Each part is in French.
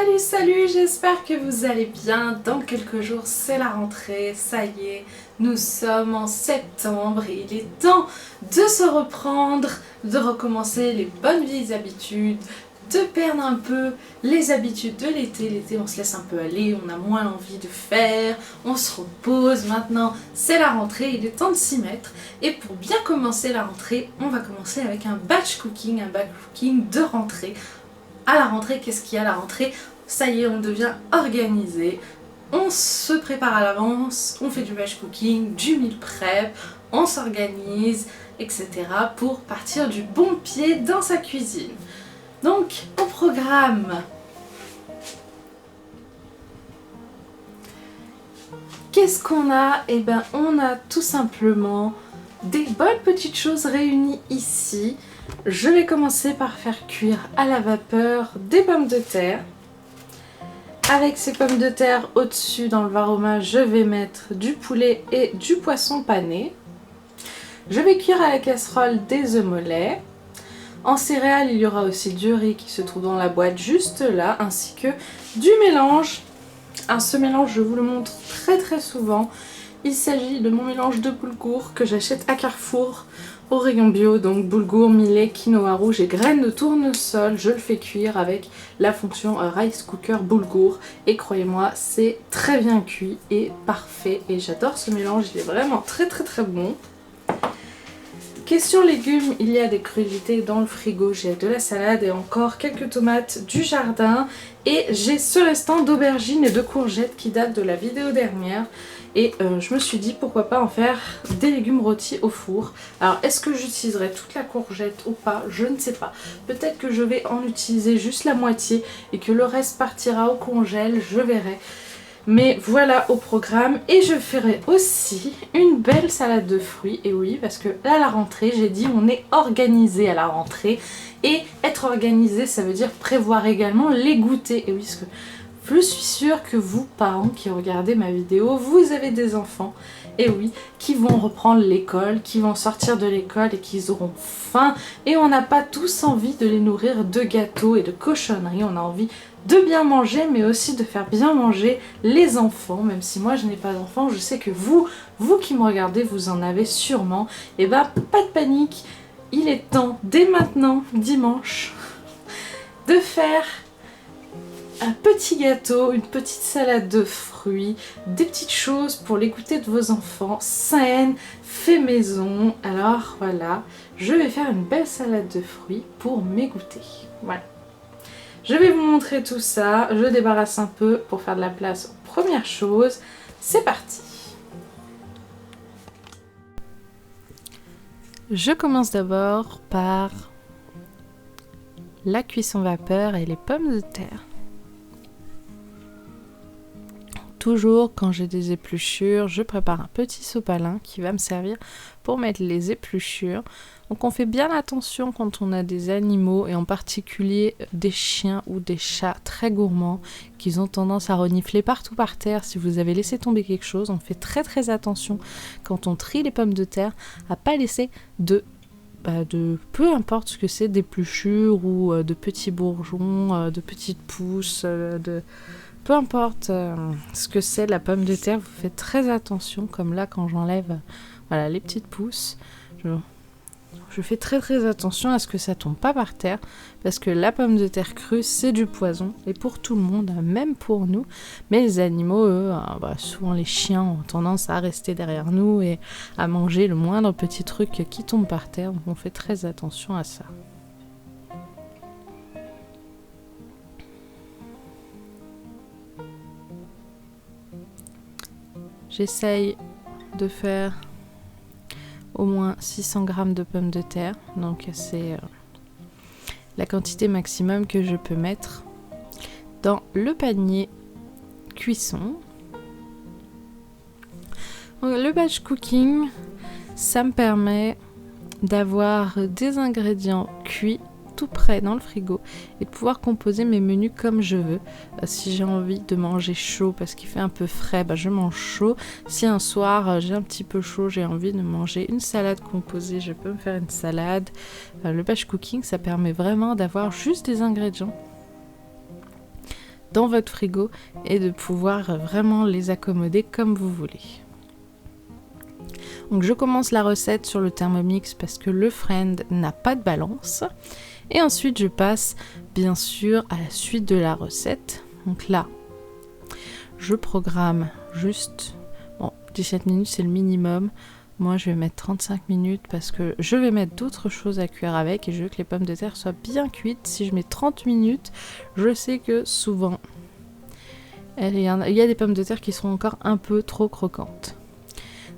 Salut, salut, j'espère que vous allez bien. Dans quelques jours, c'est la rentrée, ça y est, nous sommes en septembre et il est temps de se reprendre, de recommencer les bonnes vieilles habitudes, de perdre un peu les habitudes de l'été. L'été, on se laisse un peu aller, on a moins l'envie de faire, on se repose. Maintenant, c'est la rentrée, il est temps de s'y mettre. Et pour bien commencer la rentrée, on va commencer avec un batch cooking de rentrée. À la rentrée, qu'est-ce qu'il y a à la rentrée? Ça y est, on devient organisé, on se prépare à l'avance, on fait du batch cooking, du meal prep, on s'organise, etc. pour partir du bon pied dans sa cuisine. Donc, au programme, qu'est-ce qu'on a? Eh bien, on a tout simplement des bonnes petites choses réunies ici. Je vais commencer par faire cuire à la vapeur des pommes de terre. Avec ces pommes de terre au-dessus dans le varoma, je vais mettre du poulet et du poisson pané. Je vais cuire à la casserole des œufs mollets. En céréales, il y aura aussi du riz qui se trouve dans la boîte juste là, ainsi que du mélange. Ce mélange, je vous le montre très souvent. Il s'agit de mon mélange de boulgour que j'achète à Carrefour au rayon bio, donc boulgour, millet, quinoa rouge et graines de tournesol. Je le fais cuire avec la fonction rice cooker boulgour et croyez-moi, c'est très bien cuit et parfait et j'adore ce mélange, il est vraiment très bon. Question légumes, il y a des crudités dans le frigo, j'ai de la salade et encore quelques tomates du jardin et j'ai ce restant d'aubergines et de courgettes qui date de la vidéo dernière. Et je me suis dit pourquoi pas en faire des légumes rôtis au four. Alors est-ce que j'utiliserai toute la courgette ou pas? Je ne sais pas. Peut-être que je vais en utiliser juste la moitié et que le reste partira au congèle, je verrai. Mais voilà au programme. Et je ferai aussi une belle salade de fruits. Et oui, parce que là à la rentrée, j'ai dit on est organisé à la rentrée. Et être organisé, ça veut dire prévoir également les goûters. Et oui, parce que je suis sûre que vous, parents qui regardez ma vidéo, vous avez des enfants, et oui, qui vont reprendre l'école, qui vont sortir de l'école et qui auront faim. Et on n'a pas tous envie de les nourrir de gâteaux et de cochonneries, on a envie de bien manger, mais aussi de faire bien manger les enfants. Même si moi je n'ai pas d'enfants, je sais que vous qui me regardez, vous en avez sûrement. Et bah, pas de panique, il est temps, dès maintenant, dimanche, de faire un petit gâteau, une petite salade de fruits, des petites choses pour les goûter de vos enfants, saines, fait maison. Alors voilà, je vais faire une belle salade de fruits pour mes goûters. Voilà. Je vais vous montrer tout ça, je débarrasse un peu pour faire de la place aux premières choses. C'est parti! Je commence d'abord par la cuisson vapeur et les pommes de terre. Toujours quand j'ai des épluchures, je prépare un petit sopalin qui va me servir pour mettre les épluchures. Donc on fait bien attention quand on a des animaux et en particulier des chiens ou des chats très gourmands qui ont tendance à renifler partout par terre. Si vous avez laissé tomber quelque chose, on fait très attention quand on trie les pommes de terre à pas laisser de peu importe ce que c'est, d'épluchures ou de petits bourgeons, de petites pousses, peu importe ce que c'est la pomme de terre, vous faites très attention, comme là quand j'enlève voilà, les petites pousses, je fais très attention à ce que ça tombe pas par terre, parce que la pomme de terre crue c'est du poison, et pour tout le monde, même pour nous, mais les animaux, eux, souvent les chiens ont tendance à rester derrière nous et à manger le moindre petit truc qui tombe par terre, donc on fait très attention à ça. J'essaye de faire au moins 600 g de pommes de terre, donc c'est la quantité maximum que je peux mettre dans le panier cuisson. Donc, le batch cooking, ça me permet d'avoir des ingrédients cuits tout prêt dans le frigo et de pouvoir composer mes menus comme je veux. Si j'ai envie de manger chaud parce qu'il fait un peu frais, je mange chaud. Si un soir j'ai un petit peu chaud, j'ai envie de manger une salade composée, je peux me faire une salade. Le batch cooking, ça permet vraiment d'avoir juste des ingrédients dans votre frigo et de pouvoir vraiment les accommoder comme vous voulez. Donc je commence la recette sur le Thermomix parce que le Friend n'a pas de balance. Et ensuite je passe bien sûr à la suite de la recette. Donc là, je programme juste, 17 minutes c'est le minimum. Moi je vais mettre 35 minutes parce que je vais mettre d'autres choses à cuire avec et je veux que les pommes de terre soient bien cuites. Si je mets 30 minutes, je sais que souvent, il y a des pommes de terre qui seront encore un peu trop croquantes.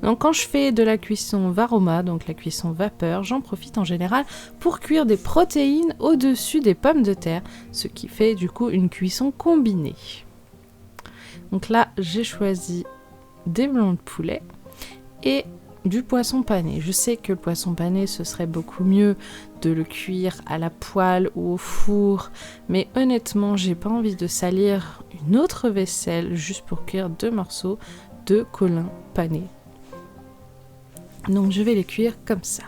Donc quand je fais de la cuisson varoma, donc la cuisson vapeur, j'en profite en général pour cuire des protéines au-dessus des pommes de terre, ce qui fait du coup une cuisson combinée. Donc là, j'ai choisi des blancs de poulet et du poisson pané. Je sais que le poisson pané, ce serait beaucoup mieux de le cuire à la poêle ou au four, mais honnêtement, j'ai pas envie de salir une autre vaisselle juste pour cuire 2 morceaux de colin pané. Donc je vais les cuire comme ça.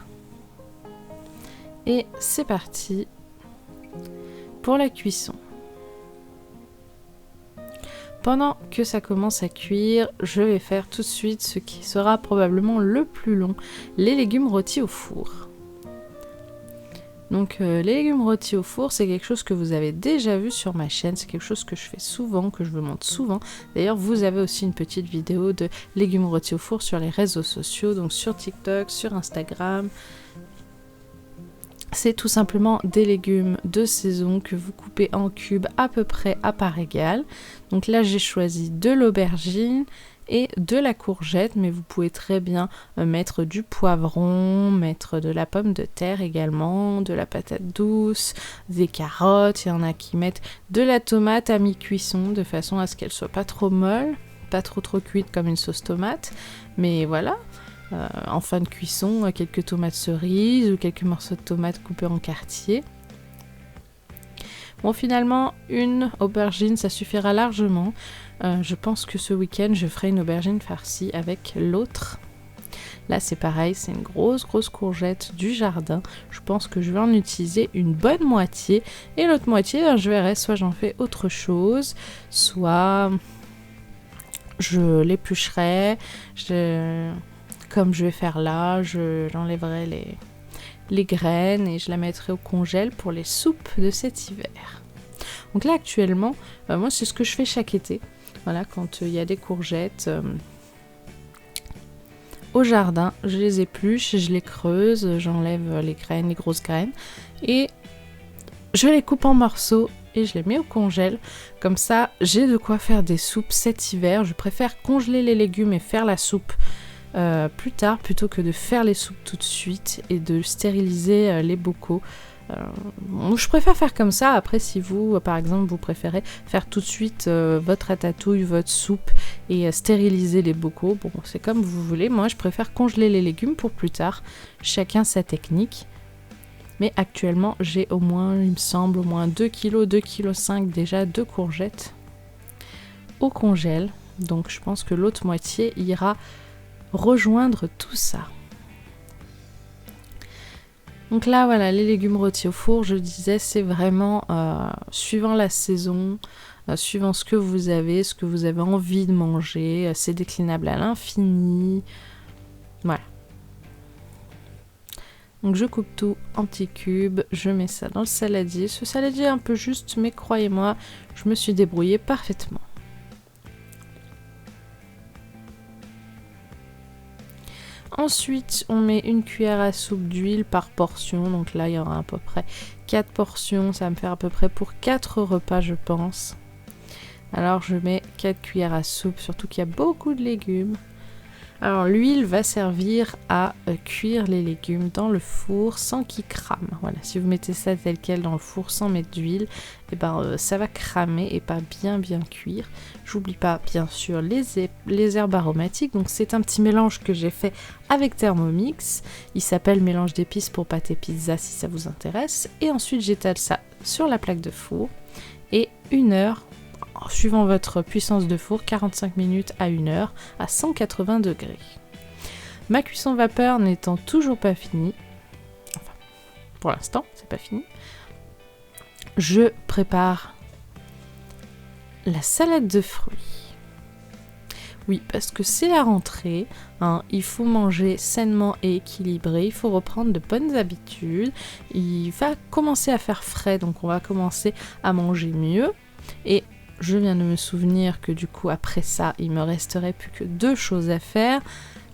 Et c'est parti pour la cuisson. Pendant que ça commence à cuire, je vais faire tout de suite ce qui sera probablement le plus long, les légumes rôtis au four. Donc les légumes rôtis au four, c'est quelque chose que vous avez déjà vu sur ma chaîne, c'est quelque chose que je fais souvent, que je vous montre souvent. D'ailleurs, vous avez aussi une petite vidéo de légumes rôtis au four sur les réseaux sociaux, donc sur TikTok, sur Instagram. C'est tout simplement des légumes de saison que vous coupez en cubes à peu près à part égale. Donc là, j'ai choisi de l'aubergine et de la courgette, mais vous pouvez très bien mettre du poivron, mettre de la pomme de terre également, de la patate douce, des carottes. Il y en a qui mettent de la tomate à mi-cuisson de façon à ce qu'elle soit pas trop molle, pas trop cuite comme une sauce tomate, mais voilà. En fin de cuisson, quelques tomates cerises ou quelques morceaux de tomates coupés en quartiers. Bon, finalement, une aubergine, ça suffira largement. Je pense que ce week-end, je ferai une aubergine farcie avec l'autre. Là, c'est pareil, c'est une grosse courgette du jardin. Je pense que je vais en utiliser une bonne moitié. Et l'autre moitié, je verrai, soit j'en fais autre chose, soit je l'éplucherai. Comme je vais faire là, j'enlèverai les graines et je la mettrai au congèle pour les soupes de cet hiver. Donc là actuellement, moi c'est ce que je fais chaque été. Voilà, quand il y a des courgettes au jardin, je les épluche, je les creuse, j'enlève les graines, les grosses graines et je les coupe en morceaux et je les mets au congèle. Comme ça, j'ai de quoi faire des soupes cet hiver. Je préfère congeler les légumes et faire la soupe plus tard plutôt que de faire les soupes tout de suite et de stériliser les bocaux. Je préfère faire comme ça. Après, si vous, par exemple, vous préférez faire tout de suite votre ratatouille, votre soupe et stériliser les bocaux, bon, c'est comme vous voulez. Moi, je préfère congeler les légumes pour plus tard. Chacun sa technique. Mais actuellement, j'ai au moins, il me semble, au moins 2 kg, 2,5 kg déjà de courgettes au congèle. Donc, je pense que l'autre moitié ira rejoindre tout ça. Donc là voilà, les légumes rôtis au four, je disais, c'est vraiment suivant la saison, suivant ce que vous avez envie de manger, c'est déclinable à l'infini. Voilà. Donc je coupe tout en petits cubes, je mets ça dans le saladier. Ce saladier est un peu juste, mais croyez-moi, je me suis débrouillée parfaitement. Ensuite, on met une cuillère à soupe d'huile par portion. Donc là, il y aura à peu près 4 portions. Ça va me faire à peu près pour 4 repas, je pense. Alors, je mets 4 cuillères à soupe, surtout qu'il y a beaucoup de légumes. Alors, l'huile va servir à cuire les légumes dans le four sans qu'ils crament. Voilà, si vous mettez ça tel quel dans le four sans mettre d'huile, et ça va cramer et pas bien cuire. J'oublie pas, bien sûr, les herbes aromatiques. Donc, c'est un petit mélange que j'ai fait avec Thermomix. Il s'appelle mélange d'épices pour pâte et pizza si ça vous intéresse. Et ensuite, j'étale ça sur la plaque de four. Et 1 heure, suivant votre puissance de four, 45 minutes à 1 heure à 180 degrés. Ma cuisson vapeur n'étant toujours pas finie, enfin, pour l'instant, c'est pas fini, je prépare la salade de fruits. Oui, parce que c'est la rentrée, hein, il faut manger sainement et équilibré, il faut reprendre de bonnes habitudes, il va commencer à faire frais, donc on va commencer à manger mieux. Et je viens de me souvenir que du coup, après ça, il me resterait plus que 2 choses à faire.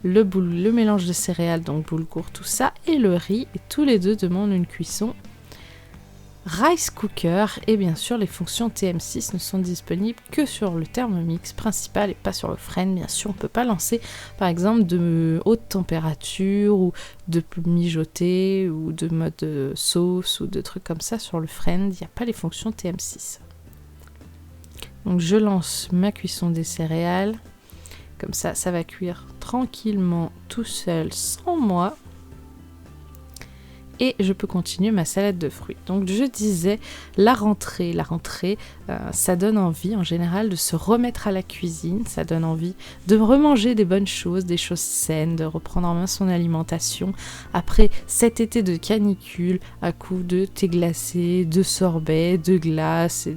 Le mélange de céréales, donc boulgour, tout ça, et le riz, et tous les deux demandent une cuisson rice cooker, et bien sûr les fonctions TM6 ne sont disponibles que sur le Thermomix principal et pas sur le Friend. Bien sûr on ne peut pas lancer par exemple de haute température ou de mijoter ou de mode sauce ou de trucs comme ça sur le Friend, il n'y a pas les fonctions TM6. Donc je lance ma cuisson des céréales, comme ça ça va cuire tranquillement tout seul sans moi. Et je peux continuer ma salade de fruits. Donc je disais, la rentrée, ça donne envie en général de se remettre à la cuisine, ça donne envie de remanger des bonnes choses, des choses saines, de reprendre en main son alimentation. Après cet été de canicule, à coup de thé glacé, de sorbet, de glace et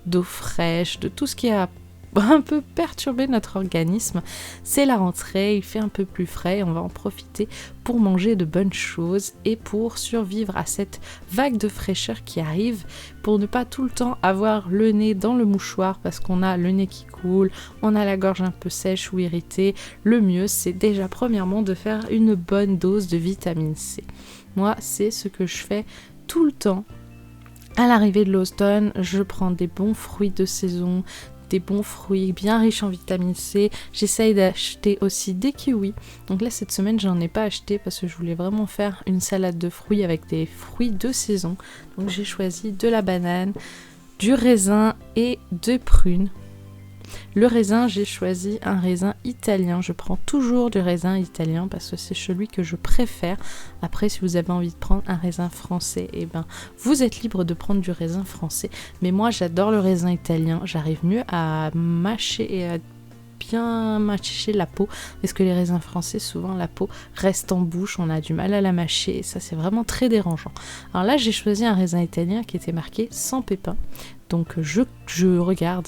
d'eau fraîche, de tout ce qui a un peu perturber notre organisme, c'est la rentrée, il fait un peu plus frais, on va en profiter pour manger de bonnes choses et pour survivre à cette vague de fraîcheur qui arrive, pour ne pas tout le temps avoir le nez dans le mouchoir parce qu'on a le nez qui coule, on a la gorge un peu sèche ou irritée. Le mieux c'est déjà premièrement de faire une bonne dose de vitamine C. Moi c'est ce que je fais tout le temps. À l'arrivée de l'automne, je prends des bons fruits de saison, des bons fruits bien riches en vitamine C. J'essaye d'acheter aussi des kiwis. Donc là cette semaine j'en ai pas acheté parce que je voulais vraiment faire une salade de fruits avec des fruits de saison. Donc j'ai choisi de la banane, du raisin et des prunes. Le raisin, j'ai choisi un raisin italien. Je prends toujours du raisin italien parce que c'est celui que je préfère. Après, si vous avez envie de prendre un raisin français, eh ben, vous êtes libre de prendre du raisin français. Mais moi, j'adore le raisin italien. J'arrive mieux à mâcher et à bien mâcher la peau parce que les raisins français, souvent la peau reste en bouche, on a du mal à la mâcher et ça c'est vraiment très dérangeant. Alors là j'ai choisi un raisin italien qui était marqué sans pépins, donc je regarde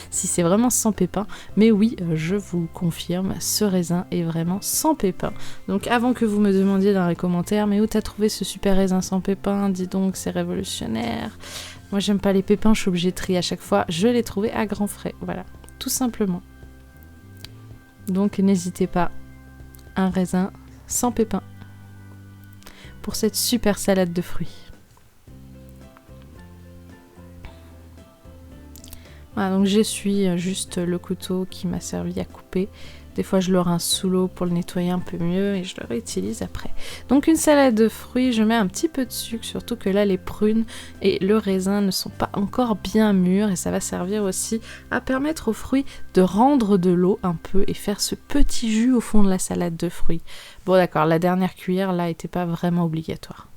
si c'est vraiment sans pépins, mais oui je vous confirme, ce raisin est vraiment sans pépins. Donc avant que vous me demandiez dans les commentaires mais où t'as trouvé ce super raisin sans pépins, dis donc c'est révolutionnaire. Moi j'aime pas les pépins, je suis obligée de trier à chaque fois, je l'ai trouvé à grands frais, voilà. Tout simplement. Donc n'hésitez pas, un raisin sans pépins pour cette super salade de fruits. Voilà, donc j'essuie juste le couteau qui m'a servi à couper. Des fois je le rince sous l'eau pour le nettoyer un peu mieux et je le réutilise après. Donc une salade de fruits, je mets un petit peu de sucre, surtout que là les prunes et le raisin ne sont pas encore bien mûrs et ça va servir aussi à permettre aux fruits de rendre de l'eau un peu et faire ce petit jus au fond de la salade de fruits. Bon d'accord, la dernière cuillère là n'était pas vraiment obligatoire.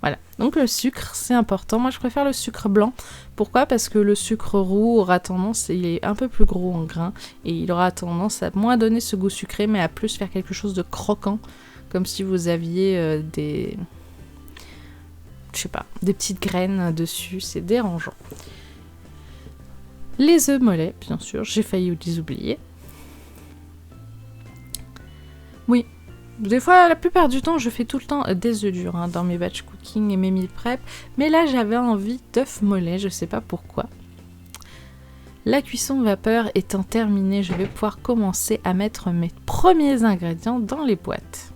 Voilà, donc le sucre c'est important, moi je préfère le sucre blanc. Pourquoi ? Parce que le sucre roux aura tendance, il est un peu plus gros en grains et il aura tendance à moins donner ce goût sucré mais à plus faire quelque chose de croquant, comme si vous aviez des petites graines dessus, c'est dérangeant. Les œufs mollets, bien sûr, j'ai failli les oublier. Oui, des fois, la plupart du temps, je fais tout le temps des œufs durs dans mes batch cooking et mes meal prep, mais là, j'avais envie d'œufs mollets, je sais pas pourquoi. La cuisson vapeur étant terminée, je vais pouvoir commencer à mettre mes premiers ingrédients dans les boîtes.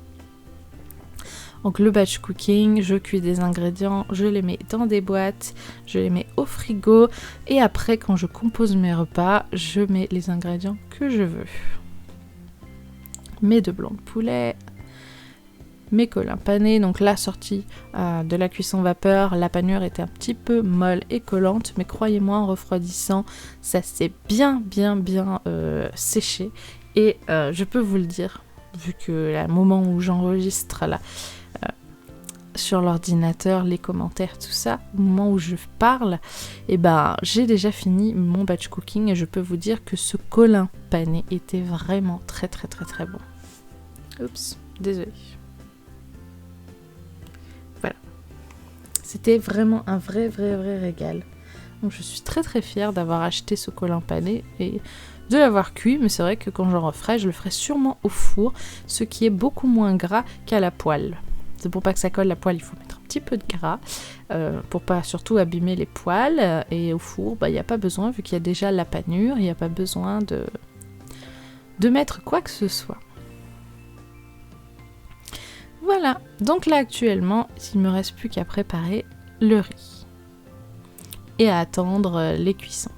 Donc le batch cooking, je cuis des ingrédients, je les mets dans des boîtes, je les mets au frigo et après quand je compose mes repas, je mets les ingrédients que je veux. Mes 2 blancs de poulet, mes collins panés, donc la sortie de la cuisson vapeur, la panure était un petit peu molle et collante, mais croyez-moi en refroidissant, ça s'est bien séché et je peux vous le dire, vu que le moment où j'enregistre là, sur l'ordinateur, les commentaires, tout ça, au moment où je parle, j'ai déjà fini mon batch cooking et je peux vous dire que ce colin pané était vraiment très bon. Oups, désolée. Voilà. C'était vraiment un vrai régal. Donc je suis très très fière d'avoir acheté ce colin pané et de l'avoir cuit, mais c'est vrai que quand j'en referai, je le ferai sûrement au four, ce qui est beaucoup moins gras qu'à la poêle. C'est pour pas que ça colle la poêle, il faut mettre un petit peu de gras, pour pas surtout abîmer les poêles, et au four, il n'y a pas besoin, vu qu'il y a déjà la panure, il n'y a pas besoin de mettre quoi que ce soit. Voilà, donc là actuellement, il me reste plus qu'à préparer le riz et à attendre les cuissons.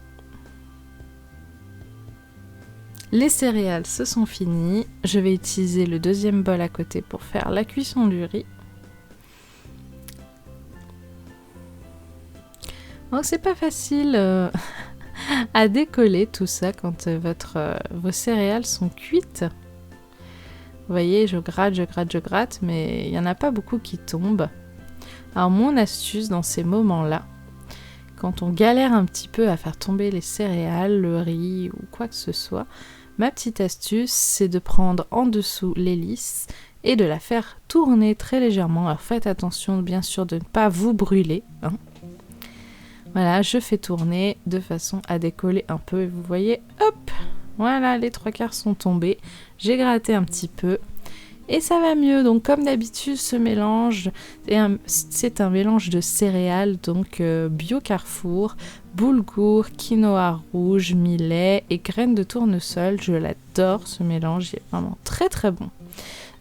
Les céréales se sont finies, je vais utiliser le deuxième bol à côté pour faire la cuisson du riz. Donc c'est pas facile à décoller tout ça quand vos céréales sont cuites. Vous voyez, je gratte, mais il n'y en a pas beaucoup qui tombent. Alors mon astuce dans ces moments-là, quand on galère un petit peu à faire tomber les céréales, le riz ou quoi que ce soit, ma petite astuce, c'est de prendre en dessous l'hélice et de la faire tourner très légèrement. Alors faites attention bien sûr de ne pas vous brûler, hein. Voilà, je fais tourner de façon à décoller un peu et vous voyez, hop, voilà, les 3/4 sont tombés. J'ai gratté un petit peu et ça va mieux. Donc comme d'habitude, ce mélange, c'est un mélange de céréales, donc bio Carrefour, boulgour, quinoa rouge, millet et graines de tournesol. Je l'adore ce mélange, il est vraiment très très bon.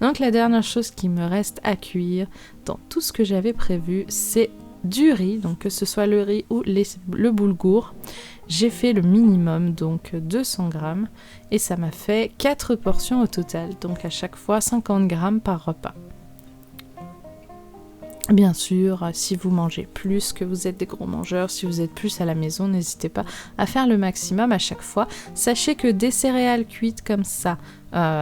Donc la dernière chose qui me reste à cuire dans tout ce que j'avais prévu, c'est du riz, donc que ce soit le riz ou le boulgour. J'ai fait le minimum, donc 200 grammes, et ça m'a fait 4 portions au total, donc à chaque fois 50 grammes par repas. Bien sûr, si vous mangez plus, que vous êtes des gros mangeurs, si vous êtes plus à la maison, n'hésitez pas à faire le maximum à chaque fois. Sachez que des céréales cuites comme ça,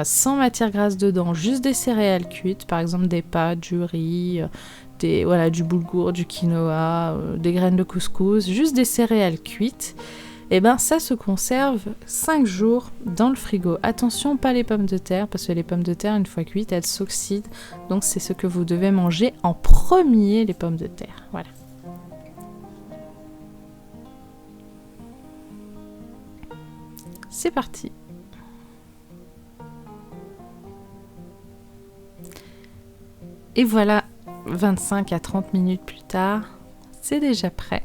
sans matière grasse dedans, juste des céréales cuites, par exemple des pâtes, du riz, du boulgour, du quinoa, des graines de couscous, juste des céréales cuites, et ben ça se conserve 5 jours dans le frigo. Attention, pas les pommes de terre, parce que les pommes de terre, une fois cuites, elles s'oxydent. Donc c'est ce que vous devez manger en premier, les pommes de terre. Voilà. C'est parti. Et voilà, 25 à 30 minutes plus tard, c'est déjà prêt.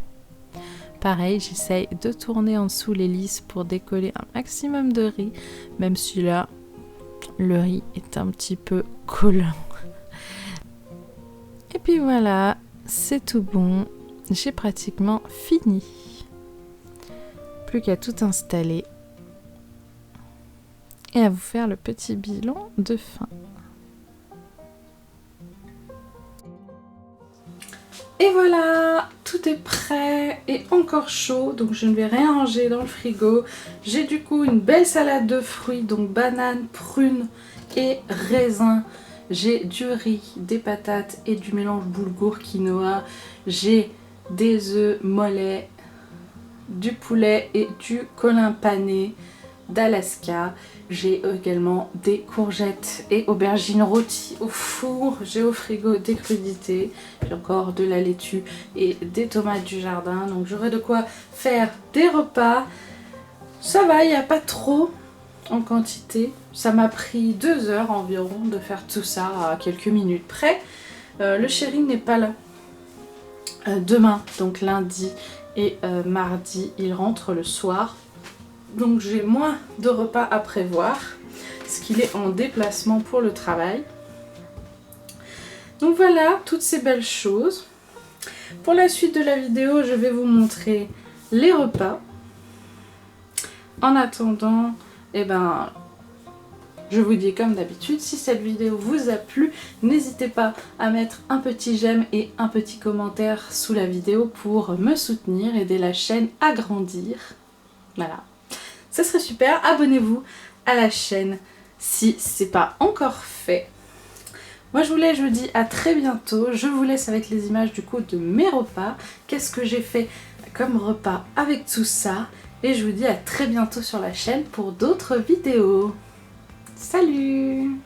Pareil, j'essaye de tourner en dessous l'hélice pour décoller un maximum de riz, même si là, le riz est un petit peu collant. Et puis voilà, c'est tout bon, j'ai pratiquement fini. Plus qu'à tout installer et à vous faire le petit bilan de fin. Et voilà, tout est prêt et encore chaud, donc je ne vais rien ranger dans le frigo. J'ai du coup une belle salade de fruits, donc bananes, prunes et raisins. J'ai du riz, des patates et du mélange boulgour quinoa. J'ai des œufs mollets, du poulet et du colin pané d'Alaska. J'ai également des courgettes et aubergines rôties au four. J'ai au frigo des crudités. J'ai encore de la laitue et des tomates du jardin. Donc j'aurai de quoi faire des repas. Ça va, il n'y a pas trop en quantité. Ça m'a pris 2 heures environ de faire tout ça à quelques minutes près. Le chéri n'est pas là demain, donc lundi et mardi. Il rentre le soir. Donc j'ai moins de repas à prévoir, parce qu'il est en déplacement pour le travail. Donc voilà, toutes ces belles choses. Pour la suite de la vidéo, je vais vous montrer les repas. En attendant, je vous dis comme d'habitude, si cette vidéo vous a plu, n'hésitez pas à mettre un petit j'aime et un petit commentaire sous la vidéo pour me soutenir, aider la chaîne à grandir. Voilà. Ça serait super, abonnez-vous à la chaîne si ce n'est pas encore fait. Moi je vous dis à très bientôt, je vous laisse avec les images du coup de mes repas, qu'est-ce que j'ai fait comme repas avec tout ça, et je vous dis à très bientôt sur la chaîne pour d'autres vidéos. Salut!